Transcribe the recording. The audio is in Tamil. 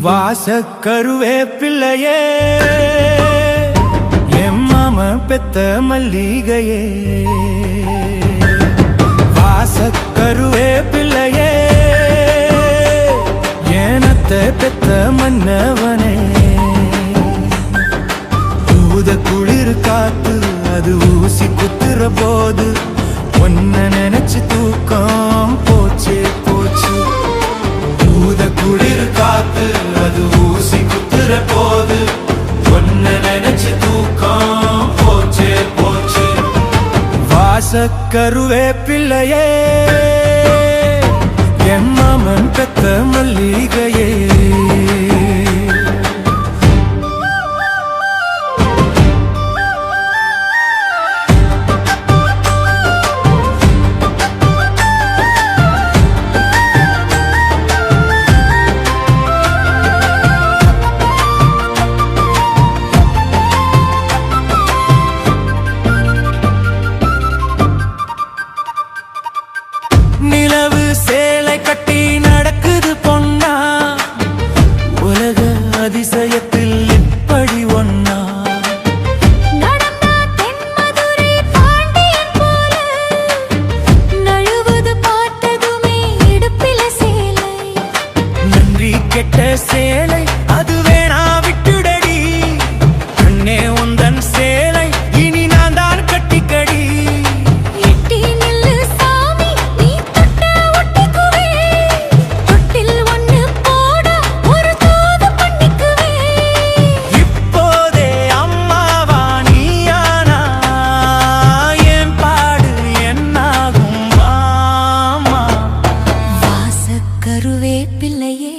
வாசக்கருவே பிள்ளையே என் மாம பெத்த மல்லிகையே வாசக்கருவே பிள்ளையே ஏனத்தை பெத்த மன்னவனே ஊத குளிர் காத்து அது ஊசி குத்துற போது ஒன்ன நினைச்சு தூக்கம் போச்சே போச்சு ஊத குளிர் காத்து அது ஊசி குத்துற போது ஒன்ன நினைச்சு தூக்கம் போச்சே போச்சு வாசக்கருவே பிள்ளையே என் மாமன் பெத்த மல்லிகையே நிலவு சேலை கட்டி நடக்குது பொன்னா உலக அதிசயத்தில் இப்படி ஒன்னா நடந்தா தென்மதுரை பாண்டியன் போல நழுவது பார்த்ததுமே இடுப்பில சேலை நன்றி கெட்ட சேலை அது வேணா விட்டுடடி கண்ணே உந்தன் சேலை இனி நான் தான் கட்டிக்கடி எட்டி நில்லு சாமி நீ தொட்ட ஒட்டிக்குவே தொட்டில் ஒண்ணு போட ஒரு தூது பண்ணிக்குவே இப்போதே அம்மாவா நீயானா என் பாடு என்னாகும் வாமா வாசக்கருவே பிள்ளையே